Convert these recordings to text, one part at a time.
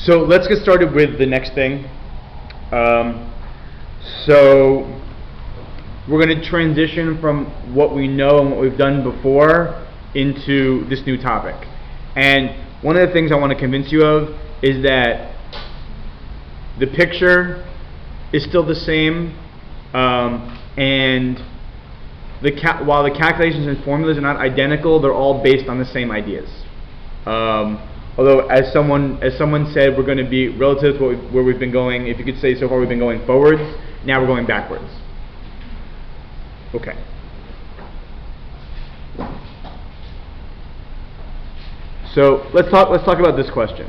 So let's get started with the next thing. So we're going to transition from what we know and what we've done before into this new topic. And one of the things I want to convince you of is that the picture is still the same, and while the calculations and formulas are not identical, they're all based on the same ideas. Although, as someone said, we're going to be relative to where we've been going. If you could say, so far we've been going forwards. Now we're going backwards. Okay. So let's talk about this question.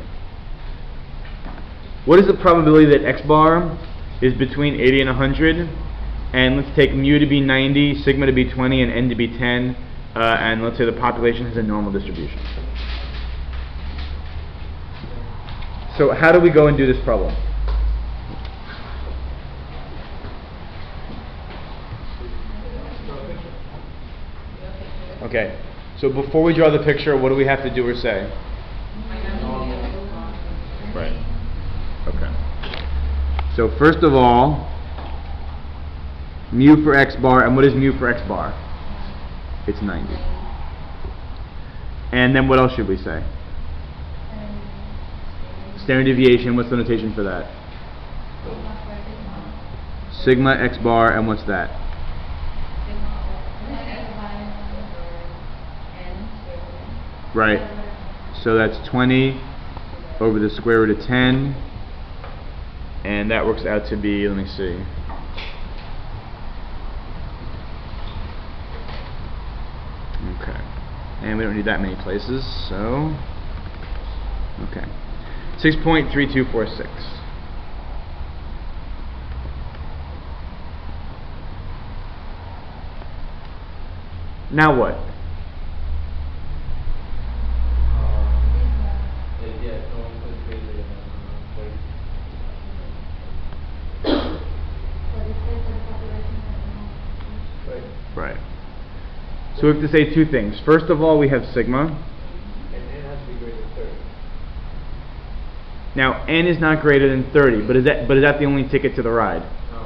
What is the probability that x bar is between 80 and 100? And let's take mu to be 90, sigma to be 20, and n to be 10. And let's say the population has a normal distribution. So how do we go and do this problem? Okay. So before we draw the picture, what do we have to do or say? Right. Okay. So first of all, mu for x bar, and what is mu for x bar? It's 90. And then what else should we say? Standard deviation, what's the notation for that? Sigma x bar, and what's that? Right. So that's 20 over the square root of 10, and that works out to be, let me see. Okay. And we don't need that many places, so okay. 6.3246. Now what? Right. So we have to say two things. First of all, we have sigma. And n has to be greater than 30. Now n is not greater than 30, but is that the only ticket to the ride? No.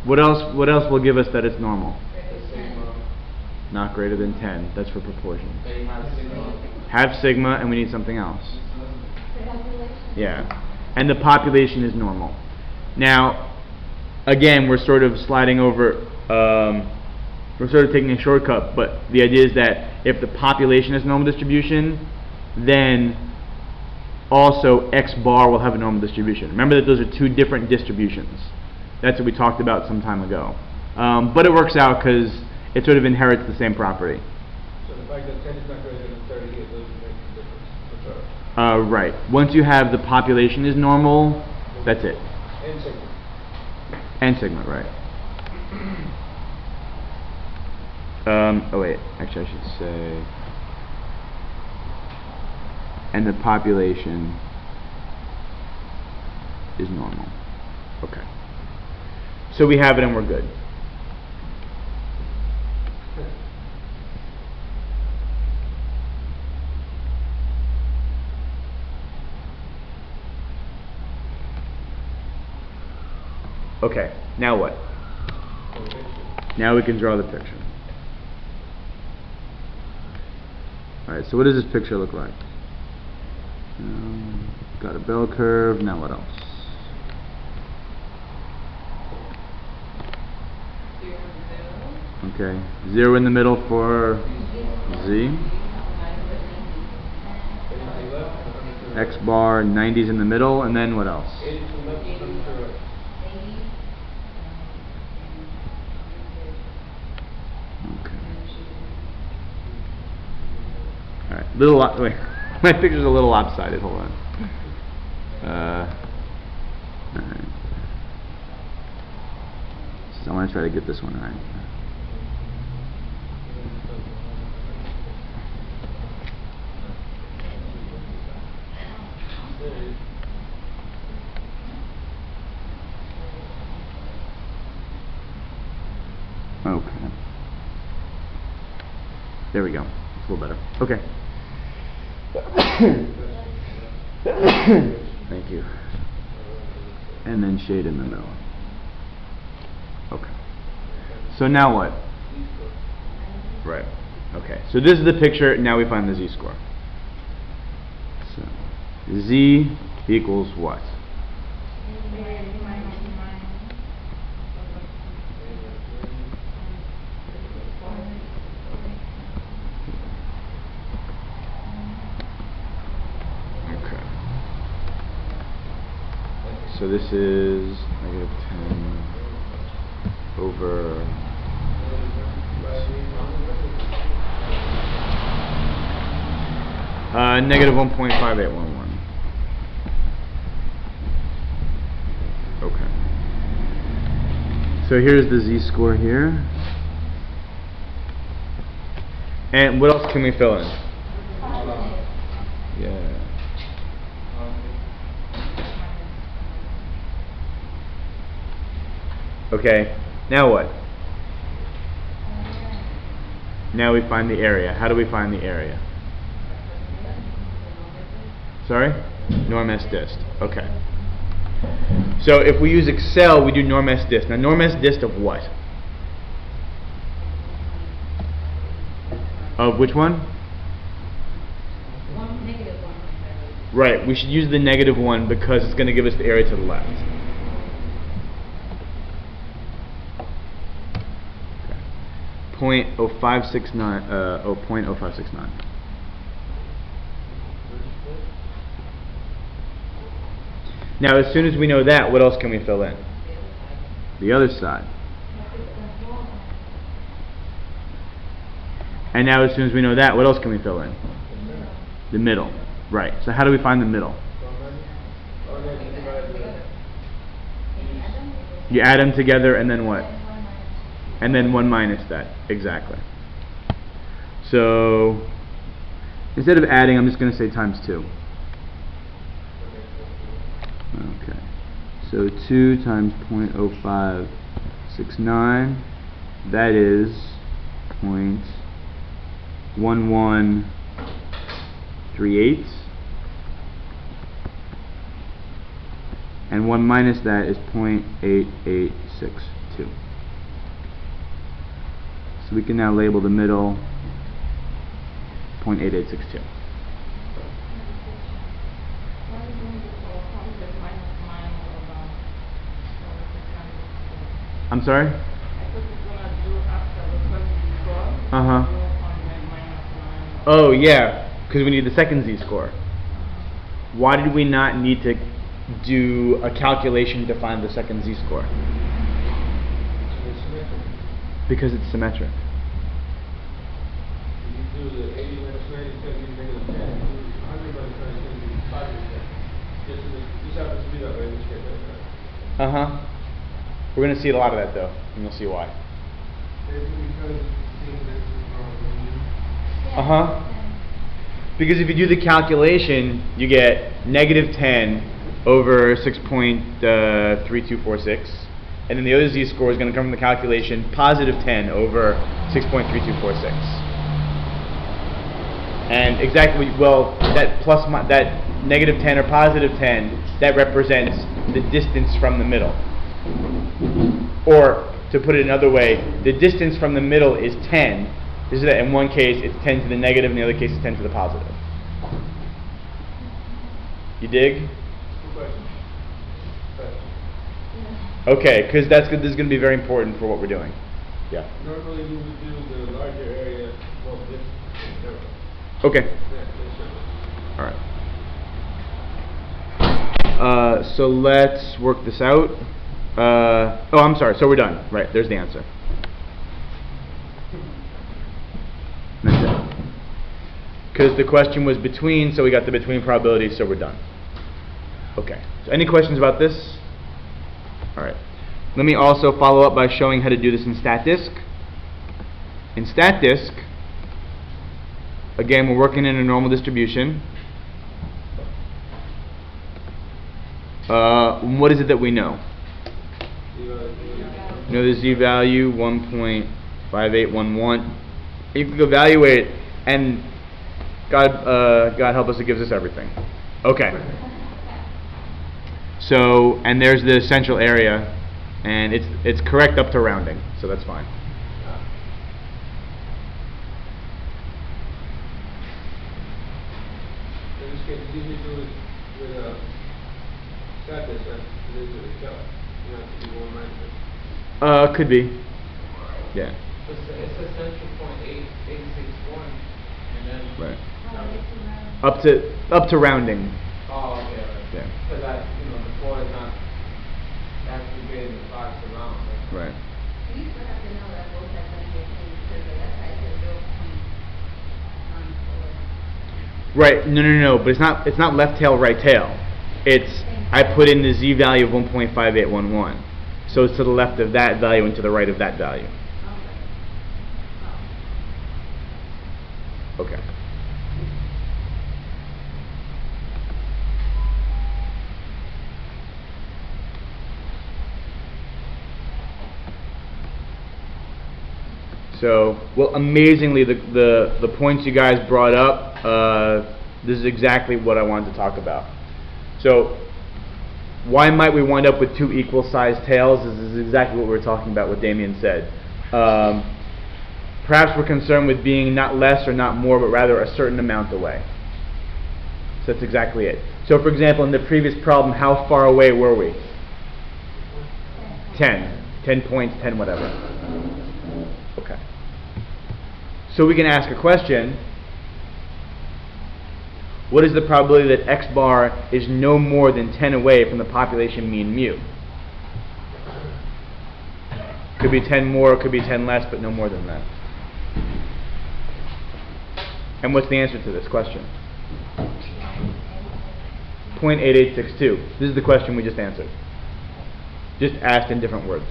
What else will give us that it's normal? Sigma. Not greater than 10. That's for proportion. They have sigma. Have sigma, and we need something else. Yeah. And the population is normal. Now, again, we're sort of sliding over, we're sort of taking a shortcut, but the idea is that if the population has normal distribution, then also x bar will have a normal distribution. Remember that those are two different distributions. That's what we talked about some time ago. But it works out because it sort of inherits the same property. So the fact that 10 is not greater than 30, it doesn't make a difference. Right. Once you have the population is normal, that's it. And sigma. And sigma, right. Oh wait, actually I should say, and the population is normal. Okay. So we have it and we're good. Okay, now what? Now we can draw the picture. Alright, so what does this picture look like? Got a bell curve, now what else? Okay, 0 in the middle for Z. X bar, 90's in the middle, and then what else? Alright, wait, my picture's a little lopsided, hold on. Alright. So I want to try to get this one right. Okay. There we go. It's a little better. Okay. Thank you. And then shade in the middle. Okay. So now what? Right. Okay. So this is the picture. Now we find the z-score. So z equals what? So this is negative 10 over negative 1.5811. Okay. So here's the z-score here. And what else can we fill in? Yeah. Okay, now what? Now we find the area. How do we find the area? Sorry? Norm S dist. Okay. So if we use Excel, we do norm S dist. Now norm S dist of what? Of which one? Negative one. Right, we should use the negative one because it's going to give us the area to the left. Okay. 0.0569, 0.0569. Now, as soon as we know that, what else can we fill in? The other side. And now, as soon as we know that, what else can we fill in? The middle. Right. So how do we find the middle? You add them together and then what? And then 1 minus that. Exactly. So instead of adding, I'm just going to say times 2. Okay. So 2 times 0.0569, that is 0.1138. And 1 minus that is 0.8862. So we can now label the middle 0.8862. I'm sorry? Uh-huh. Oh, yeah, because we need the second z-score. Why did we not need to do a calculation to find the second z-score? Because it's symmetric. You do the 80 minus 90, it's going to be negative 10. 100 minus 90 is going to be 5%. This happens to be that way in this case. Uh-huh. We're going to see a lot of that, though, and you'll see why. Uh-huh. Because if you do the calculation, you get negative 10 over 6.3246. And then the other z-score is going to come from the calculation positive 10 over 6.3246. And exactly, well, that that negative 10 or positive 10, that represents the distance from the middle. Or, to put it another way, the distance from the middle is 10. This is that in one case it's 10 to the negative, in the other case it's 10 to the positive. You dig? Okay, because this is going to be very important for what we're doing. Yeah. Normally we would do the larger area, well, this. Okay. All right. So let's work this out. Oh, I'm sorry. So we're done. Right. There's the answer. That's it. Because the question was between, so we got the between probability, so we're done. Okay. So any questions about this? All right. Let me also follow up by showing how to do this in StatDisk. In StatDisk, again, we're working in a normal distribution. What is it that we know? You know the z-value, 1.5811. You can evaluate it, and God help us, it gives us everything. Okay. So, and there's the central area, and it's correct up to rounding, so that's fine. In this case, it's easier to do it with a set this than it is with a shell. You have to do one right. Could be. Yeah. It's essential point 861, and then. Right. Up to rounding. Oh, okay, right. Yeah. Because the 4 is not actually getting the 5 to round. Right. You still have to know that both have done your thing, because the left side says 0.94. Right. No. But it's not left tail, right tail. It's I put in the z value of 1.5811. So it's to the left of that value and to the right of that value. Okay. So, well, amazingly, the points you guys brought up, this is exactly what I wanted to talk about. So, why might we wind up with two equal-sized tails? This is exactly what we were talking about, what Damien said. Perhaps we're concerned with being not less or not more, but rather a certain amount away. So that's exactly it. So, for example, in the previous problem, how far away were we? 10 points, 10 whatever. Okay. So we can ask a question. What is the probability that x bar is no more than 10 away from the population mean mu? Could be 10 more, could be 10 less, but no more than that. And what's the answer to this question? 0.8862. This is the question we just answered. Just asked in different words.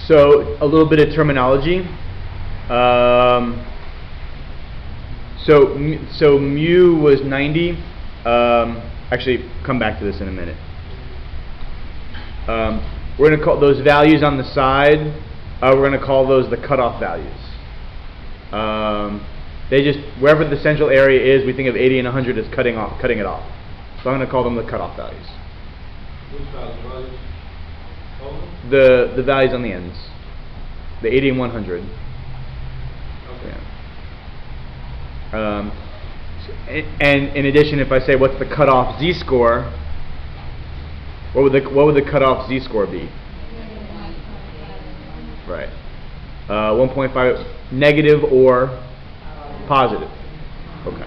So a little bit of terminology. So mu was 90. Actually, come back to this in a minute. We're going to call those values on the side. We're going to call those the cutoff values. They just wherever the central area is, we think of 80 and 100 as cutting it off. So I'm going to call them the cutoff values. Which values? The values on the ends, the 80 and 100. Okay. Yeah. And in addition, if I say what's the cutoff z-score, what would the cutoff z-score be? Right. 1.5 negative or positive. Okay.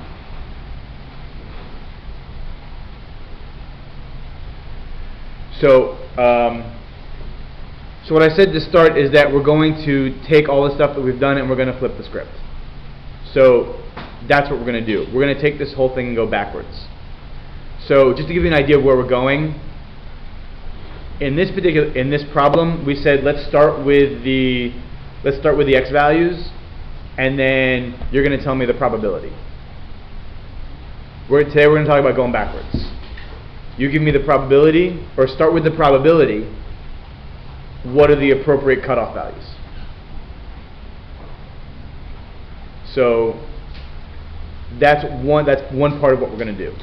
So what I said to start is that we're going to take all the stuff that we've done and we're going to flip the script. So that's what we're going to do. We're going to take this whole thing and go backwards. So just to give you an idea of where we're going, in this problem, we said let's start with the x values, and then you're going to tell me the probability. Today we're going to talk about going backwards. You give me the probability, or start with the probability. What are the appropriate cutoff values? So that's one part of what we're going to do.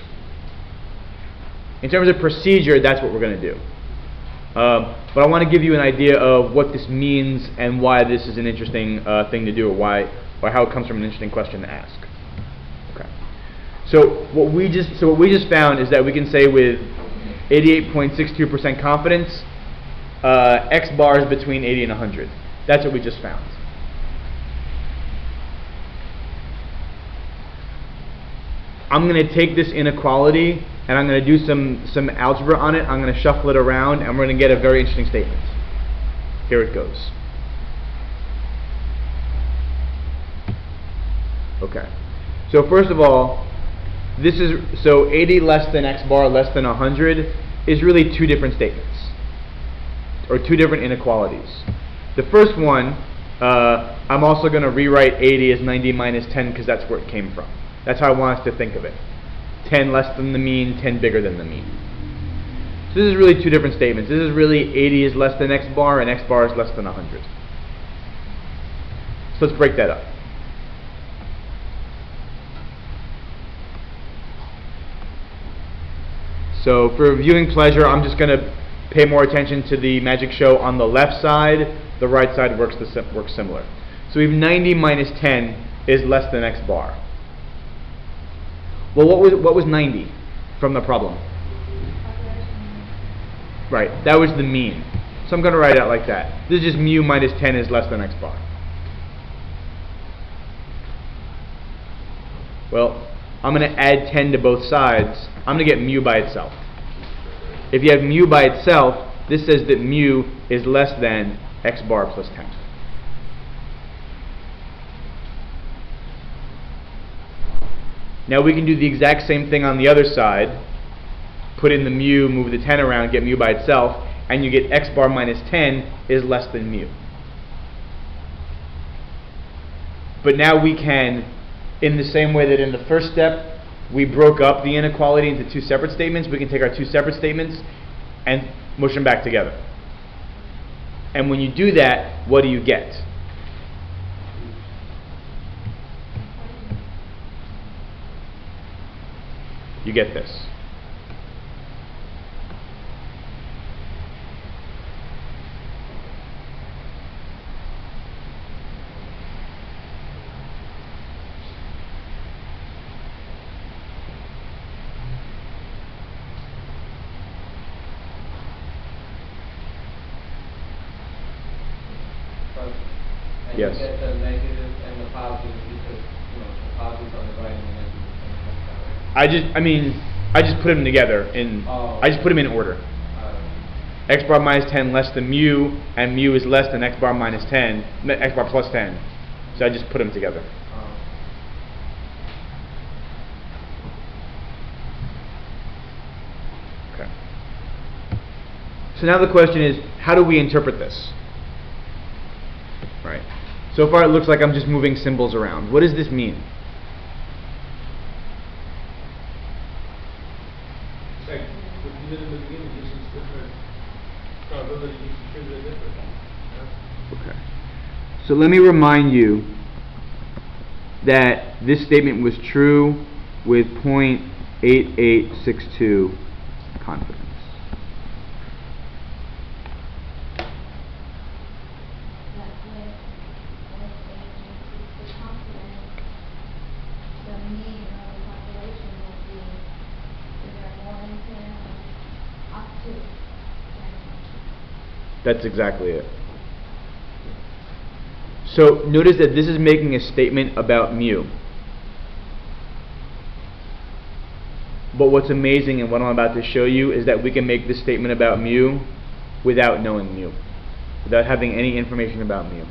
In terms of procedure, that's what we're going to do. But I want to give you an idea of what this means and why this is an interesting thing to do, or how it comes from an interesting question to ask. Okay. So what we just found is that we can say with 88.62% confidence, x bar is between 80 and 100. That's what we just found. I'm going to take this inequality and I'm going to do some algebra on it. I'm going to shuffle it around and we're going to get a very interesting statement. Here it goes. Okay. So first of all, 80 less than x bar less than 100 is really two different statements, or two different inequalities. The first one, I'm also going to rewrite 80 as 90 minus 10 because that's where it came from. That's how I want us to think of it. 10 less than the mean, 10 bigger than the mean. So this is really two different statements. This is really 80 is less than x bar and x bar is less than 100. So let's break that up. So for viewing pleasure, I'm just going to pay more attention to the magic show on the left side. The right side works similar. So we have 90 minus 10 is less than x bar. Well, what was 90 from the problem? Right, that was the mean. So I'm going to write it out like that. This is just mu minus 10 is less than x bar. Well, I'm going to add 10 to both sides. I'm going to get mu by itself. If you have mu by itself, this says that mu is less than x bar plus 10. Now we can do the exact same thing on the other side. Put in the mu, move the 10 around, get mu by itself, and you get x bar minus 10 is less than mu. But now we can, in the same way that in the first step we broke up the inequality into two separate statements, we can take our two separate statements and mush them back together. And when you do that, what do you get? You get this. And Yes. you get the negative and the positive because, the positive's on the right and the negative is on the left side. I just put them together I just put them in order. X bar minus 10 less than mu, and mu is less than x bar minus 10, x bar plus 10. So I just put them together. Okay. So now the question is, how do we interpret this? Right. So far it looks like I'm just moving symbols around. What does this mean? It's like what you did in the beginning, this is different. Probability is distributed different. Yeah? Okay. So let me remind you that this statement was true with 0.8862 confidence. That's exactly it. So notice that this is making a statement about mu. But what's amazing and what I'm about to show you is that we can make this statement about mu without knowing mu, without having any information about mu.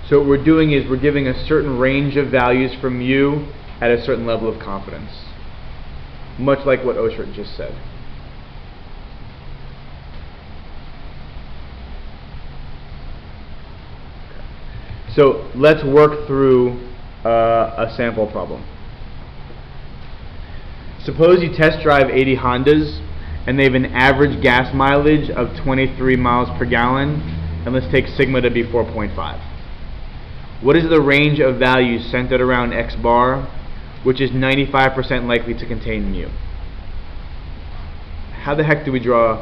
So what we're doing is we're giving a certain range of values for mu at a certain level of confidence, much like what Oshert just said. So let's work through a sample problem. Suppose you test drive 80 Hondas and they have an average gas mileage of 23 miles per gallon, and let's take sigma to be 4.5. What is the range of values centered around x bar, which is 95% likely to contain mu? How the heck do we draw?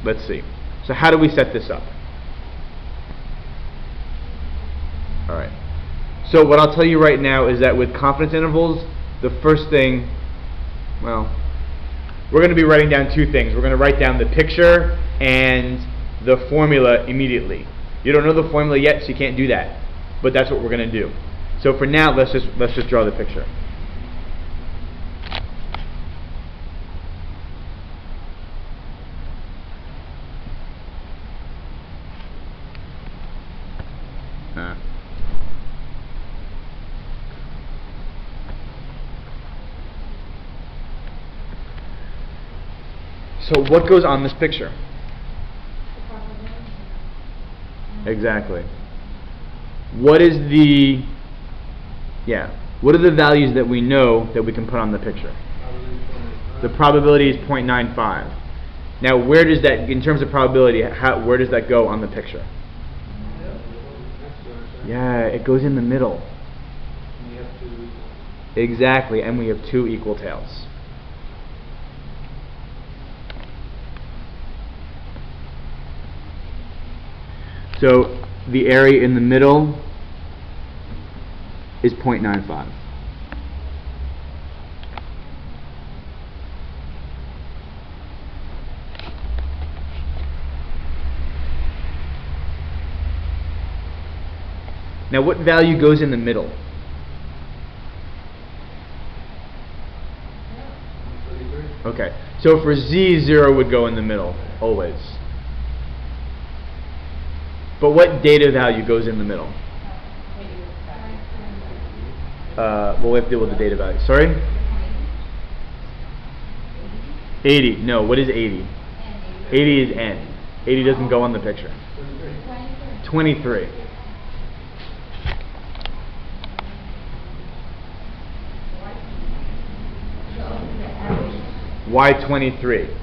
Let's see. So how do we set this up? Alright. So what I'll tell you right now is that with confidence intervals, the first thing, well, we're going to be writing down two things. We're going to write down the picture and the formula immediately. You don't know the formula yet, so you can't do that. But that's what we're going to do. So for now, let's just draw the picture. So what goes on this picture? Exactly. What is what are the values that we know that we can put on the picture? The probability is 0.95. Now where does that, in terms of probability, where does that go on the picture? Yeah, it goes in the middle. Exactly, and we have two equal tails. So the area in the middle is 0.95. Now what value goes in the middle? Okay, so for z, 0 would go in the middle, always. But what data value goes in the middle? We'll have to deal with the data value. Sorry? 80. No, what is 80? 80 is n. 80 doesn't go on the picture. 23. Why 23?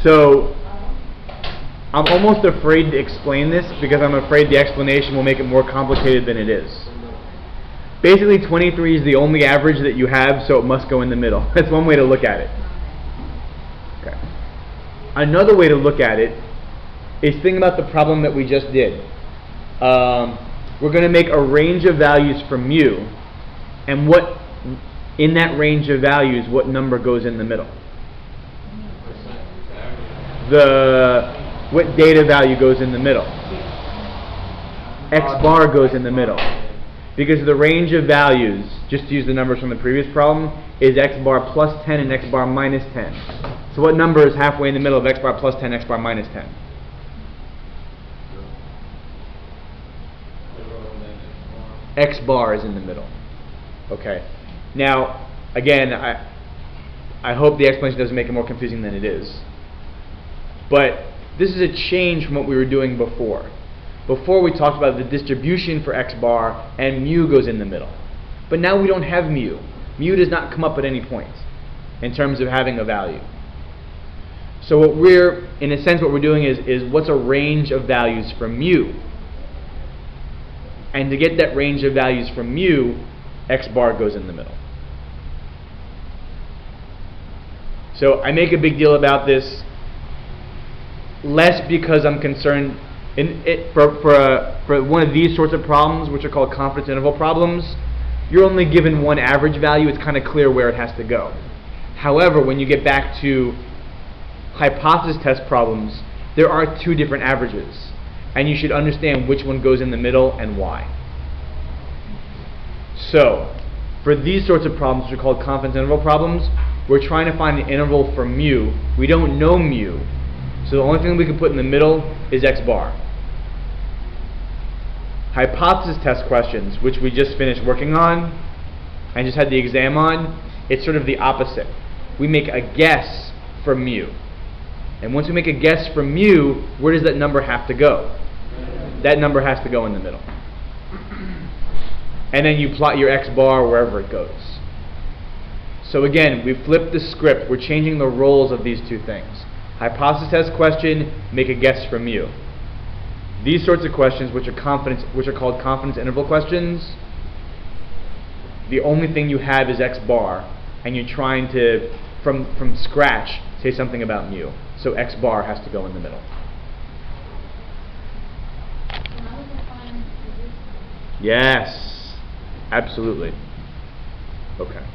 So I'm almost afraid to explain this because I'm afraid the explanation will make it more complicated than it is. Basically 23 is the only average that you have, so it must go in the middle. That's one way to look at it. Okay. Another way to look at it is think about the problem that we just did. We're going to make a range of values for mu, and what in that range of values, what number goes in the middle? What data value goes in the middle? X bar goes in the middle. Because the range of values, just to use the numbers from the previous problem, is x bar plus 10 and x bar minus 10. So what number is halfway in the middle of x bar plus 10, x bar minus 10? X bar is in the middle. Okay. Now, again, I hope the explanation doesn't make it more confusing than it is. But this is a change from what we were doing before. Before we talked about the distribution for x bar and mu goes in the middle. But now we don't have mu. Mu does not come up at any point in terms of having a value. So what we're, in a sense, what we're doing is what's a range of values for mu? And to get that range of values for mu, x bar goes in the middle. So I make a big deal about this less because I'm concerned for one of these sorts of problems, which are called confidence interval problems. You're only given one average value. It's kind of clear where it has to go. However, when you get back to hypothesis test problems, there are two different averages, and you should understand which one goes in the middle and why. So, for these sorts of problems, which are called confidence interval problems, we're trying to find an interval for mu. We don't know mu, so the only thing we can put in the middle is x bar. Hypothesis test questions, which we just finished working on and just had the exam on, it's sort of the opposite. We make a guess for mu. And once we make a guess for mu, where does that number have to go? That number has to go in the middle. And then you plot your x bar wherever it goes. So again, we flipped the script. We're changing the roles of these two things. Hypothesis test question, make a guess for mu. These sorts of questions, which are called confidence interval questions, the only thing you have is x bar, and you're trying to, from scratch, say something about mu. So x bar has to go in the middle. Yes, absolutely. Okay.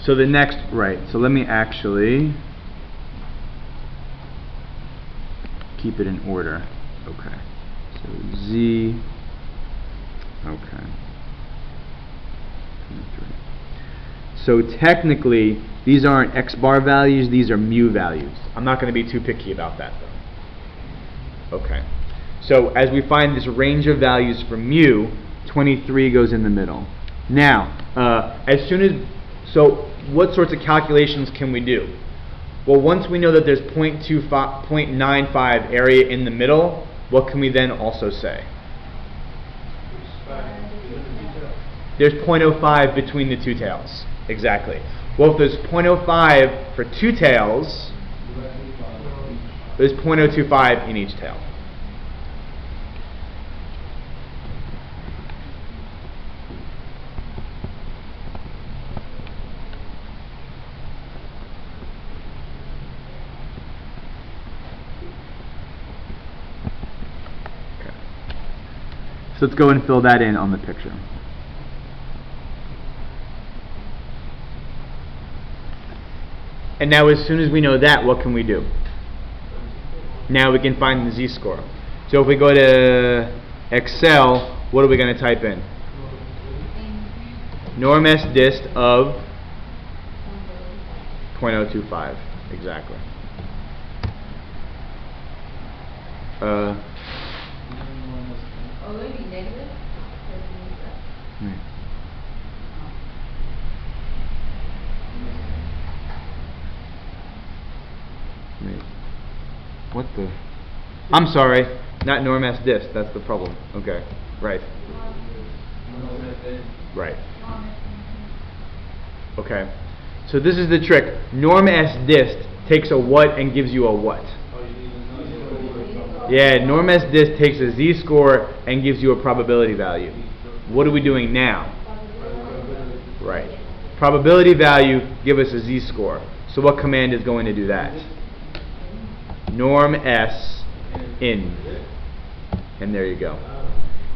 So the next, right, so let me actually keep it in order. Okay. So Z, okay. 23. So technically, these aren't X bar values, these are mu values. I'm not going to be too picky about that though. Okay. So as we find this range of values for mu, 23 goes in the middle. Now, so what sorts of calculations can we do? Well, once we know that there's 0.95 area in the middle, what can we then also say? There's 0.05 between the two tails. Exactly. Well, if there's 0.05 for two tails, there's 0.025 in each tail. Okay. So let's go and fill that in on the picture. And now as soon as we know that, what can we do? Now we can find the z-score. So if we go to Excel, what are we going to type in? Norm S dist of 0.025. Exactly. Or would it be negative? Wait. What the? I'm sorry, not norm S dist. That's the problem. Okay, right. Right. Okay. So this is the trick. Norm S dist takes a what and gives you a what? Yeah, norm S dist takes a z-score and gives you a probability value. What are we doing now? Right. Probability value give us a z-score. So what command is going to do that? Norm S in. And there you go.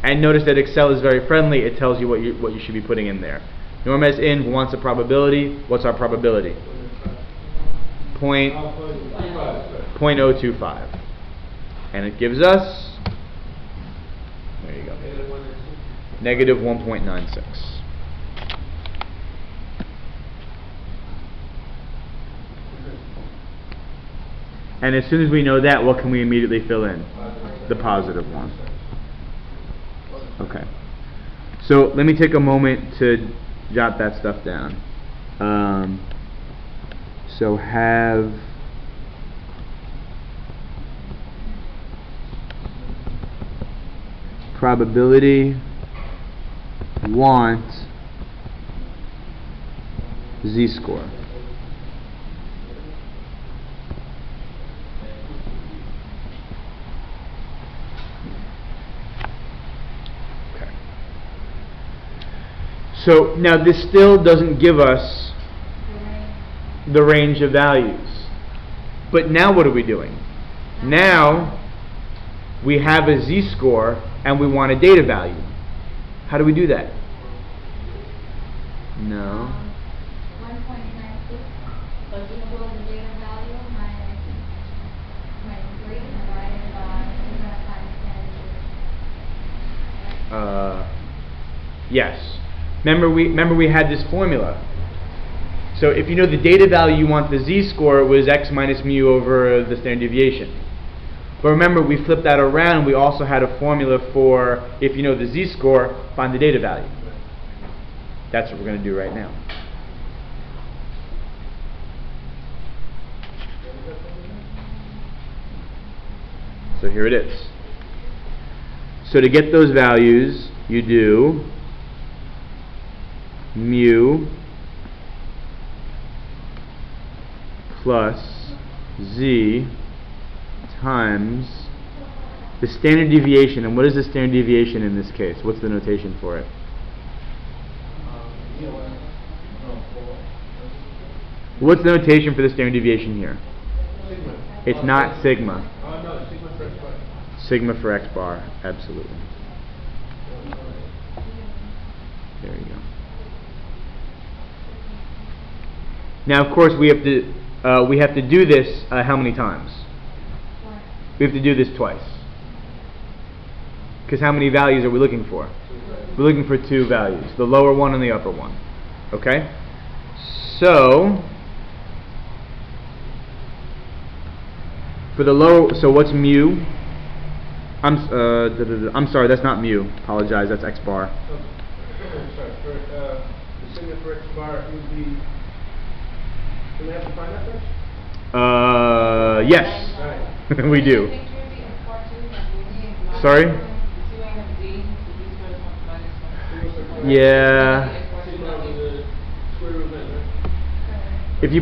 And notice that Excel is very friendly. It tells you what you should be putting in there. Norm S in wants a probability. What's our probability? 0.025. And it gives us, there you go, negative 1.96. And as soon as we know that, what can we immediately fill in? The positive one. Okay. So let me take a moment to jot that stuff down. So have probability want z-score. So now this still doesn't give us the range of values. But now what are we doing? Now we have a z-score and we want a data value. How do we do that? No. 1.96 was equal to the data value minus 23 divided by 2.5 Yes. Remember we had this formula. So if you know the data value you want the z-score was x minus mu over the standard deviation. But remember we flipped that around. We also had a formula for if you know the z-score, find the data value. That's what we're going to do right now. So here it is. So to get those values, you do mu plus z times the standard deviation. And what is the standard deviation in this case? What's the notation for it? What's the notation for the standard deviation here? It's not sigma. No, sigma for X bar. Sigma for X bar, absolutely. There you go. Now, of course, we have to do this how many times? We have to do this twice. Because how many values are we looking for? We're looking for two values, the lower one and the upper one. Okay? So, for the lower, so what's mu? I'm sorry, that's not mu. Apologize, that's x bar. Sorry, for the sigma for x bar would be. Do we have to find that first? Yes, Alright. we do. Sorry? Yeah. Sigma over the square root of n, right? If you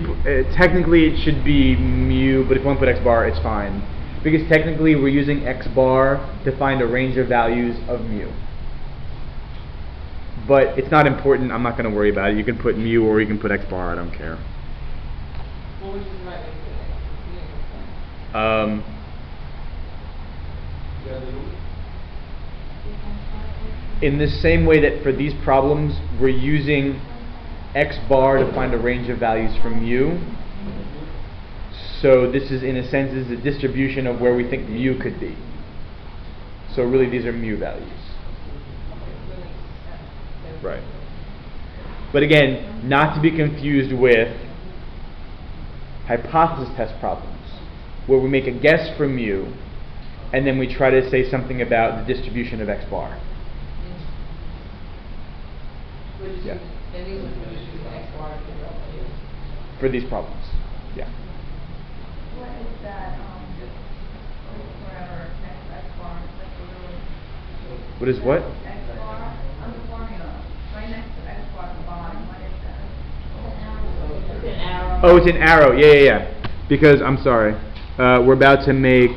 technically it should be mu, but if you want to put x bar, it's fine. Because technically we're using x bar to find a range of values of mu. But it's not important, I'm not going to worry about it. You can put mu or you can put x bar, I don't care. What was the right way to do it? Yeah, the root. In the same way that for these problems we're using x bar to find a range of values from mu. So this is, in a sense, is a distribution of where we think mu could be. So really these are mu values. Right. But again, not to be confused with hypothesis test problems, where we make a guess for mu, and then we try to say something about the distribution of x bar. Yeah. For these problems, yeah. What is that, whatever, x bar, like the little. What is what? X bar, on the formula, right next to x bar at the bottom, what is that? It's an arrow. Oh, it's an arrow. Yeah. Because I'm sorry, we're about to make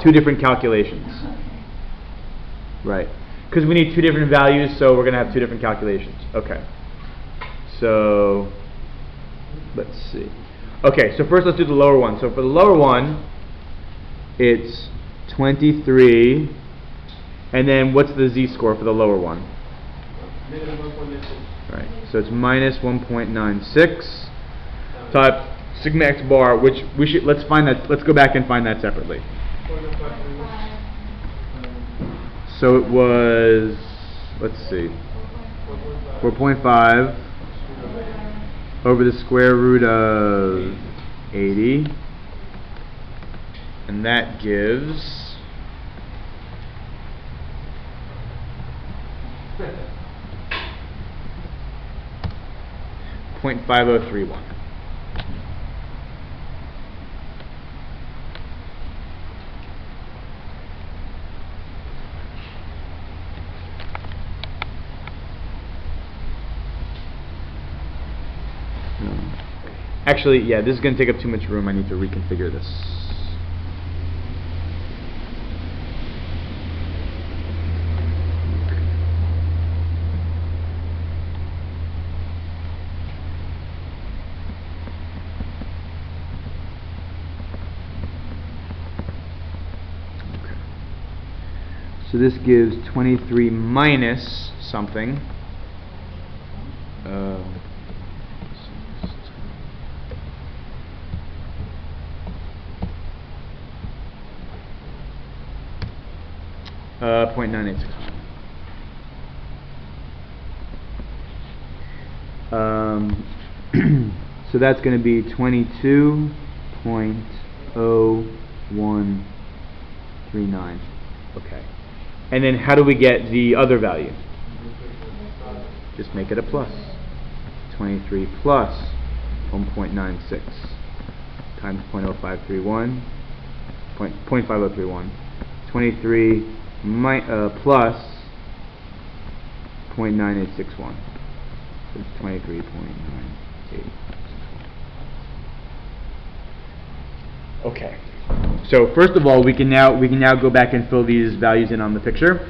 two different calculations. Right. Because we need two different values, so we're going to have two different calculations. Okay. So, let's see. Okay, so first let's do the lower one. So for the lower one, it's 23, and then what's the z-score for the lower one? Negative 1.96. Right, so it's minus 1.96 type sigma x bar, which we should, let's go back and find that separately. 4.531. So it was, let's see, 4.5 over the square root of 80, and that gives 0.5031. Actually, yeah, this is going to take up too much room. I need to reconfigure this. Okay. So this gives 23 minus something. 0.986. So that's going to be 22.0139. Okay. And then how do we get the other value? Just make it a plus. 23 plus 1.96 times 0.0531. 0.5031. 23 plus 0.9861. So it's 23.9861. Okay. So first of all, we can now go back and fill these values in on the picture.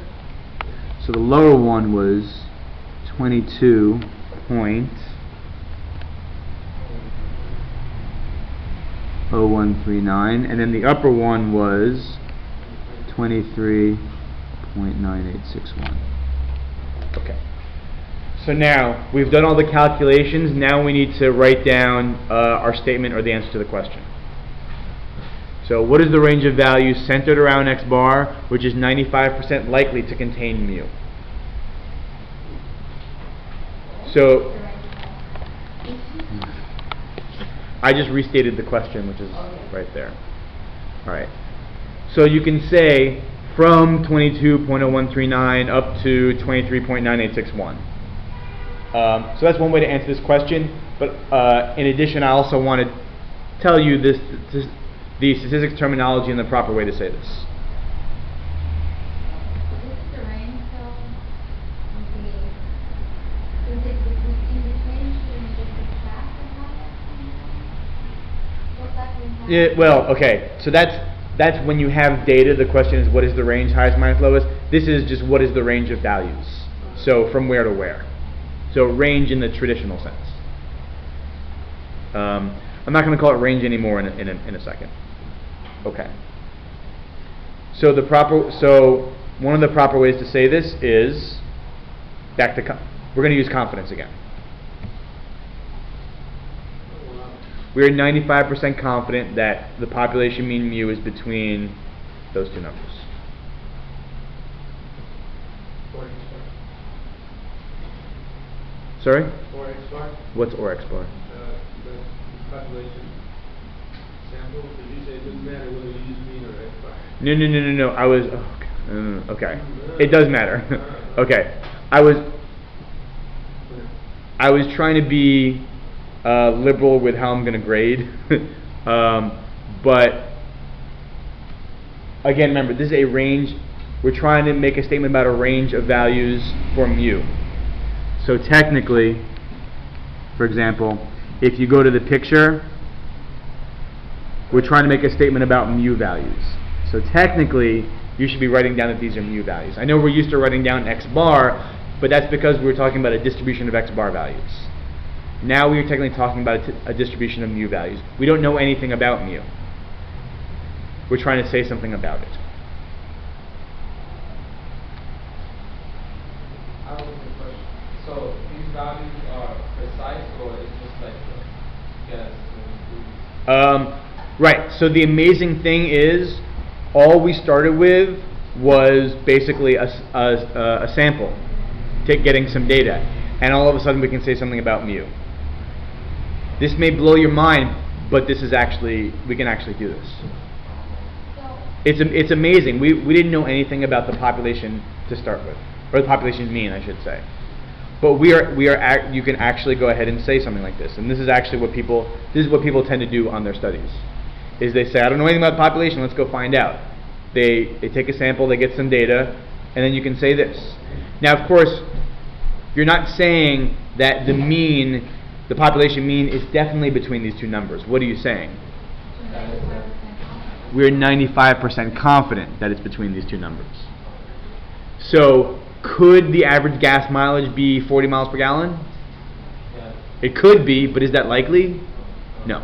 So the lower one was 22.0139, and then the upper one was 23.9861. Okay. So now, we've done all the calculations, now we need to write down our statement or the answer to the question. So what is the range of values centered around x bar, which is 95% likely to contain mu? So, I just restated the question, which is right there. Alright. So you can say from 22.0139 up to 23.9861. So that's one way to answer this question, but in addition I also want to tell you the statistics terminology and the proper way to say this. This is the range, so, is it in between, should we just subtract the half? What's that we have? Yeah, well, okay, so that's when you have data. The question is what is the range, highest, minus, lowest. This is just what is the range of values. So from where to where. So range in the traditional sense. I'm not going to call it range anymore in a second. Okay. So one of the proper ways to say this is we're going to use confidence again. We are 95% confident that the population mean mu is between those two numbers. Sorry? Or x bar? What's or x bar? The population sample, did you say it doesn't matter whether you use mean or x bar? No. I was okay. It does matter. Okay. I was trying to be liberal with how I'm going to grade, but again, remember this is a range. We're trying to make a statement about a range of values for mu. So technically, for example, if you go to the picture, we're trying to make a statement about mu values. So technically, you should be writing down that these are mu values. I know we're used to writing down x bar, but that's because we're talking about a distribution of x bar values. Now we are technically talking about a distribution of mu values. We don't know anything about mu. We're trying to say something about it. I have a question. So these values are precise, or it's just like a guess? Right. So the amazing thing is, all we started with was basically a sample, getting some data, and all of a sudden we can say something about mu. This may blow your mind, but we can actually do this. It's amazing. We didn't know anything about the population to start with, or the population mean, I should say. But you can actually go ahead and say something like this, and this is actually what people tend to do on their studies. Is they say, I don't know anything about the population, let's go find out. They take a sample, they get some data, and then you can say this. Now, of course, you're not saying that the population mean is definitely between these two numbers. What are you saying? We're 95% confident that it's between these two numbers. So, could the average gas mileage be 40 miles per gallon? Yeah. It could be, but is that likely? No.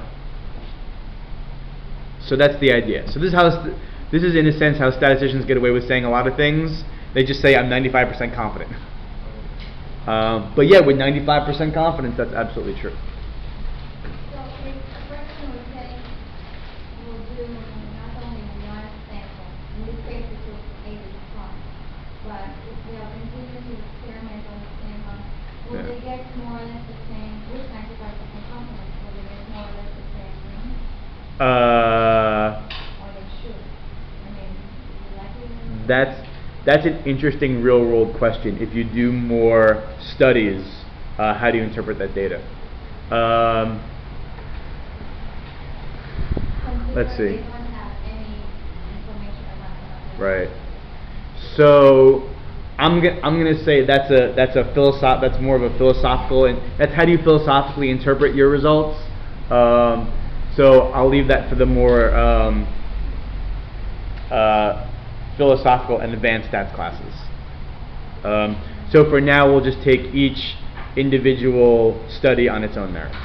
So that's the idea. So this is in a sense how statisticians get away with saying a lot of things. They just say I'm 95% confident. But yeah, with 95% confidence, that's absolutely true. So if a person will take, will do not only one sample, in this case it was 80 plus, but if they are continuing to experiment on the same one, will they get more or less the same, with 95% confidence, will they get more or less the same range? Or they should? I mean, is it likely? That's an interesting real-world question. If you do more studies, how do you interpret that data? Let's see. They don't have any information about that. Right. So I'm gonna say that's more of a philosophical, and that's how do you philosophically interpret your results. So I'll leave that for the more philosophical and advanced stats classes. So for now, we'll just take each individual study on its own merits.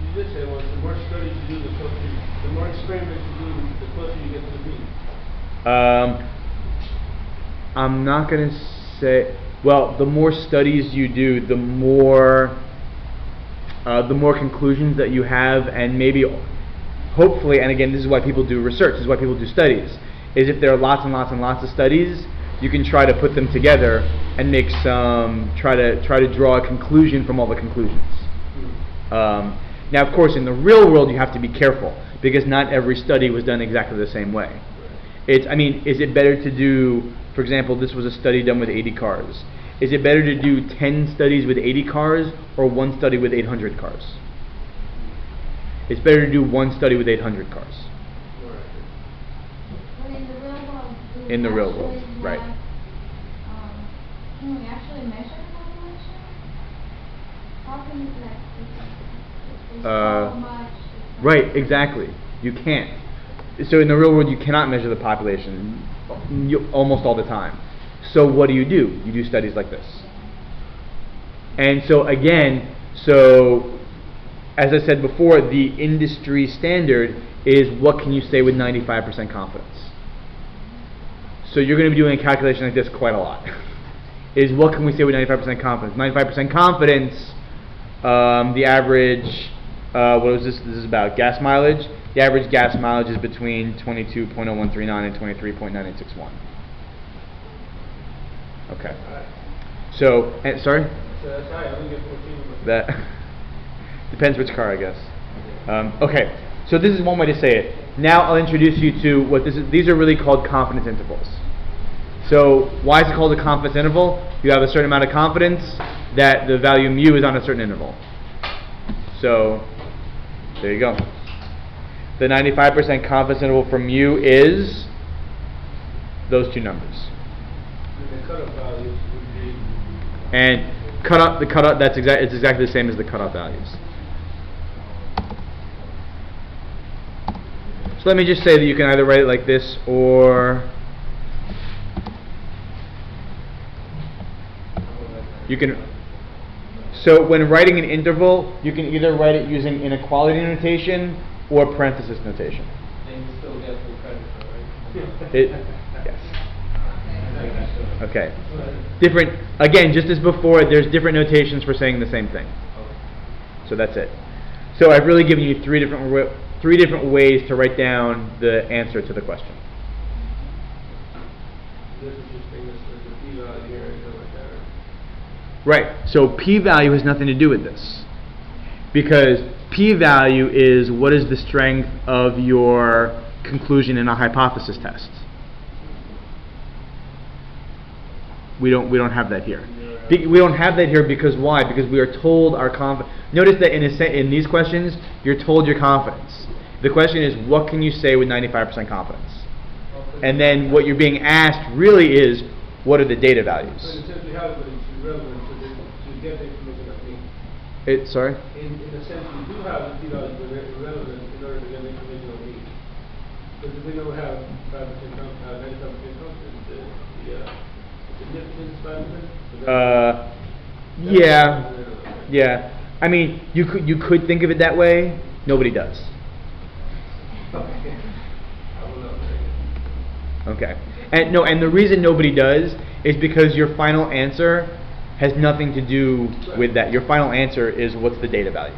You did say once, the more studies you do, the more experiments you do, the closer you get to the mean. I'm not going to say, Well, the more studies you do, the more conclusions that you have, and maybe, hopefully, and again, this is why people do research, this is why people do studies, is if there are lots and lots and lots of studies, you can try to put them together and make try to draw a conclusion from all the conclusions. Now, of course, in the real world, you have to be careful, because not every study was done exactly the same way. Is it better to do, for example, this was a study done with 80 cars. Is it better to do 10 studies with 80 cars or one study with 800 cars? It's better to do one study with 800 cars. But in the real world, do we In the real actually world, right. have, can we actually measure the population? How can you, like, it's so much? It's Right, exactly. You can't. So in the real world, you cannot measure the population almost all the time. So what do? You do studies like this. And so again, as I said before, the industry standard is what can you say with 95% confidence. So you're going to be doing a calculation like this quite a lot. Is what can we say with 95% confidence? 95% confidence, the average, what was this? This is about gas mileage. The average gas mileage is between 22.0139 and 23.9861. Okay. So, sorry? So that's high, I only get 14. That depends which car, I guess. Okay, so this is one way to say it. Now I'll introduce you to what this is. These are really called confidence intervals. So why is it called a confidence interval? You have a certain amount of confidence that the value mu is on a certain interval. So there you go. The 95% confidence interval for mu is those two numbers. The cutoff values would be. And the cutoff. It's exactly the same as the cutoff values. So let me just say that you can either write it like this or you can. So when writing an interval, you can either write it using inequality notation or parenthesis notation. And you still get full credit for it, right? Yes. Okay. Different. Again, just as before, there's different notations for saying the same thing. So that's it. So I've really given you three different ways to write down the answer to the question. This is just thing that's the p-value here and stuff like that. Right. So p-value has nothing to do with this, because p-value is what is the strength of your conclusion in a hypothesis test. We don't have that here. We don't have that here because why? Because we are told our confidence. Notice that in these questions, you're told your confidence. The question is, what can you say with 95% confidence? And then what you're being asked really is, what are the data values? So it simply has, but it's irrelevant to get the information that we need. Sorry? In a sense, we do have the p-values, but they're irrelevant in order to get the information that we need. Because if we don't have 5% 95% confidence, the significance 5%? Yeah. I mean, you could think of it that way. Nobody does. Okay. I will not. Okay. And the reason nobody does is because your final answer has nothing to do with that. Your final answer is what's the data value.